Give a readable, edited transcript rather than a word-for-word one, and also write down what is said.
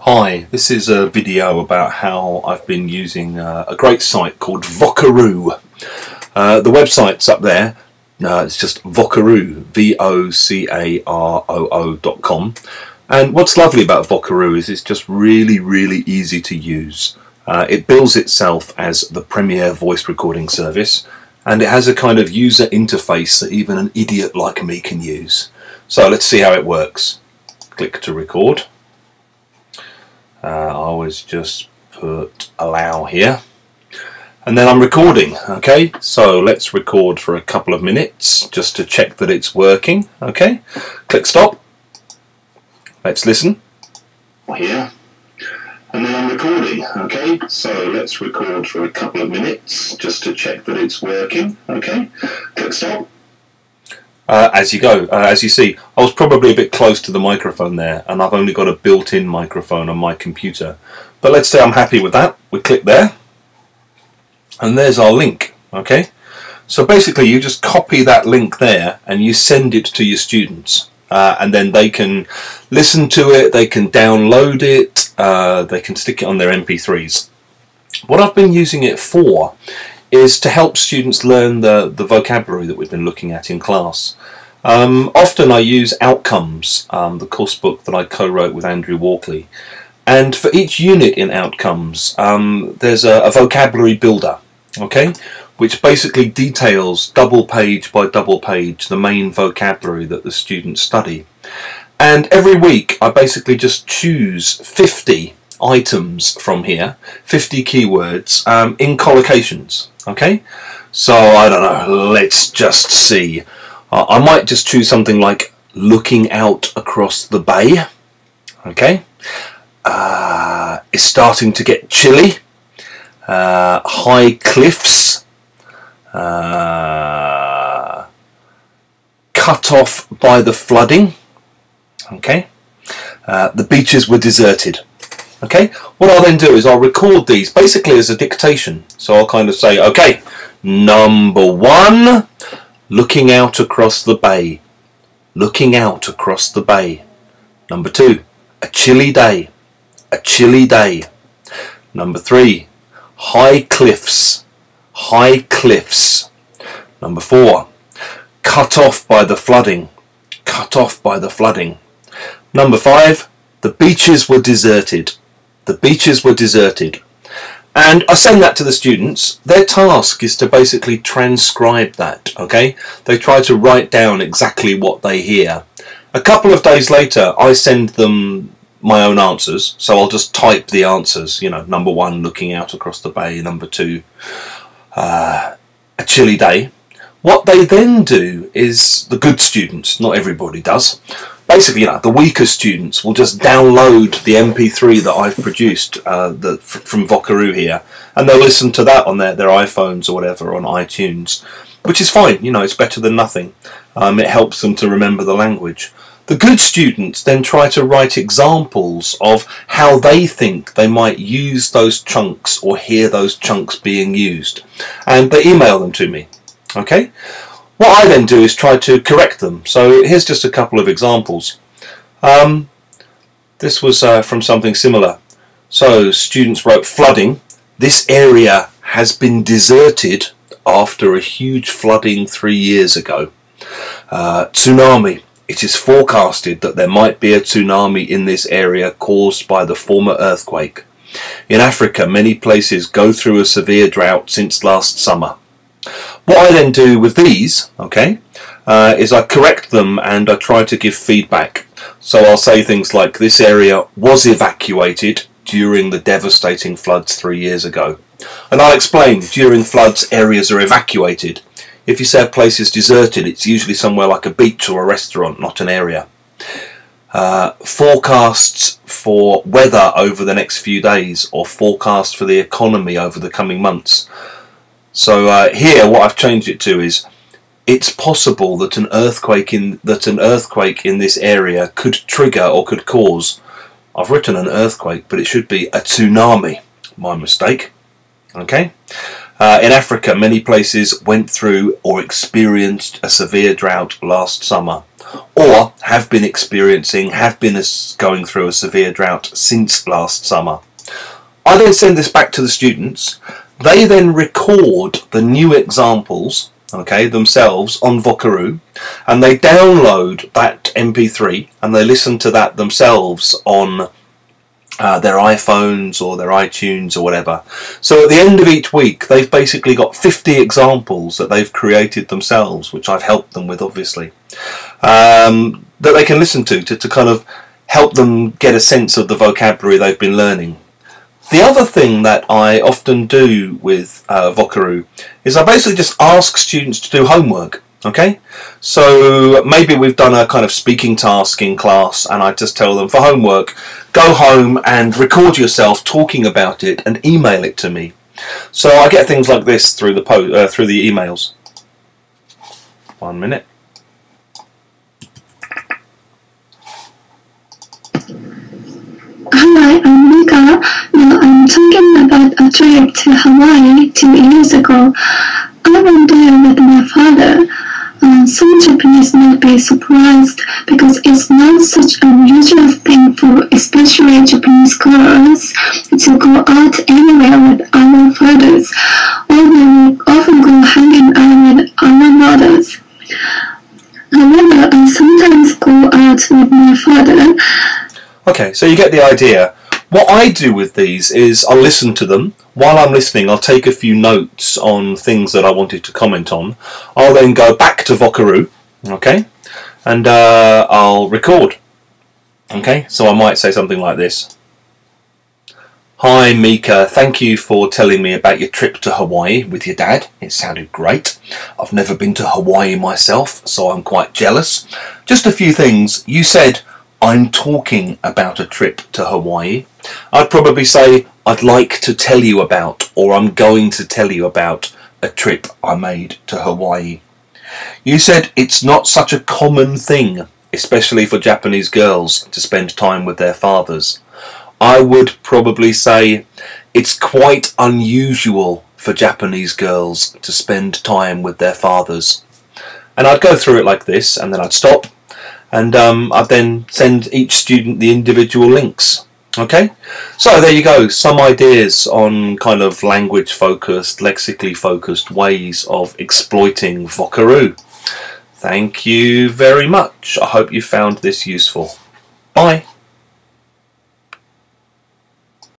Hi, this is a video about how I've been using a great site called Vocaroo. The website's up there. It's just Vocaroo, Vocaroo.com. And what's lovely about Vocaroo is it's just really easy to use. It bills itself as the premier voice recording service, and it has a kind of user interface that even an idiot like me can use. So let's see how it works. Click to record. I always just put allow here, and then I'm recording. Okay, so let's record for a couple of minutes just to check that it's working. Okay, click stop. Let's listen. Here, and then I'm recording. Okay, so let's record for a couple of minutes just to check that it's working. Okay, click stop. As you see, I was probably a bit close to the microphone there, and I've only got a built-in microphone on my computer. But let's say I'm happy with that. We click there, and there's our link. Okay, so basically you just copy that link there and you send it to your students, and then they can listen to it, they can download it, they can stick it on their MP3s. What I've been using it for is to help students learn the vocabulary that we've been looking at in class. Often I use Outcomes, the course book that I co-wrote with Andrew Walkley, and for each unit in Outcomes there's a vocabulary builder, okay, which basically details double page by double page the main vocabulary that the students study. And every week I basically just choose 50 items from here, 50 keywords in collocations. Okay, so I don't know, let's just see. I might just choose something like looking out across the bay. Okay, it's starting to get chilly. High cliffs. Cut off by the flooding. Okay, the beaches were deserted. Okay, what I'll then do is I'll record these basically as a dictation. So I'll kind of say, okay, number one, looking out across the bay. Looking out across the bay. Number two, a chilly day. A chilly day. Number three, high cliffs. High cliffs. Number four, cut off by the flooding. Cut off by the flooding. Number five, the beaches were deserted. The beaches were deserted. And I send that to the students. Their task is to basically transcribe that, okay? They try to write down exactly what they hear. A couple of days later, I send them my own answers. So I'll just type the answers, you know, number one, looking out across the bay. Number two, a chilly day. What they then do is, the good students, not everybody does, basically, you know, the weaker students will just download the MP3 that I've produced from Vocaroo here, and they'll listen to that on their iPhones or whatever, on iTunes, which is fine, you know, it's better than nothing. It helps them to remember the language. The good students then try to write examples of how they think they might use those chunks or hear those chunks being used, and they email them to me. Okay, what I then do is try to correct them. So here's just a couple of examples. This was from something similar. So students wrote flooding. This area has been deserted after a huge flooding 3 years ago. Tsunami. It is forecasted that there might be a tsunami in this area caused by the former earthquake. In Africa, many places go through a severe drought since last summer. What I then do with these, okay, is I correct them and I try to give feedback. So I'll say things like, this area was evacuated during the devastating floods 3 years ago. And I'll explain, during floods areas are evacuated. If you say a place is deserted, it's usually somewhere like a beach or a restaurant, not an area. Forecasts for weather over the next few days, or forecasts for the economy over the coming months. So here, what I've changed it to is, it's possible that an earthquake in this area could trigger or could cause. I've written an earthquake, but it should be a tsunami. My mistake. Okay. In Africa, many places went through or experienced a severe drought last summer. or have been experiencing, have been going through a severe drought since last summer. I then send this back to the students. They then record the new examples, okay, themselves on Vocaroo, and they download that MP3 and they listen to that themselves on their iPhones or their iTunes or whatever. So at the end of each week they've basically got 50 examples that they've created themselves, which I've helped them with obviously, that they can listen to kind of help them get a sense of the vocabulary they've been learning. The other thing that I often do with Vocaroo is I basically just ask students to do homework. Okay, so maybe we've done a kind of speaking task in class and I just tell them for homework, go home and record yourself talking about it and email it to me. So I get things like this through the emails. 1 minute. Hi, I'm Mika. Now I'm talking about a trip to Hawaii 2 years ago. I went there with my father. Some Japanese might be surprised because it's not such a usual thing for especially Japanese girls to go out anywhere with our fathers, or they will often go hanging out with our mothers. However, I sometimes go out with my father. Okay, so you get the idea. What I do with these is I'll listen to them. While I'm listening, I'll take a few notes on things that I wanted to comment on. I'll then go back to Vocaroo, okay, and I'll record. Okay, so I might say something like this. Hi Mika, thank you for telling me about your trip to Hawaii with your dad. It sounded great. I've never been to Hawaii myself, so I'm quite jealous. Just a few things. You said, I'm talking about a trip to Hawaii. I'd probably say, I'd like to tell you about, or I'm going to tell you about a trip I made to Hawaii. You said it's not such a common thing, especially for Japanese girls, to spend time with their fathers. I would probably say it's quite unusual for Japanese girls to spend time with their fathers. And I'd go through it like this, and then I'd stop, and I'd then send each student the individual links. Okay, so there you go, some ideas on kind of language focused, lexically focused ways of exploiting Vocaroo. Thank you very much. I hope you found this useful. Bye.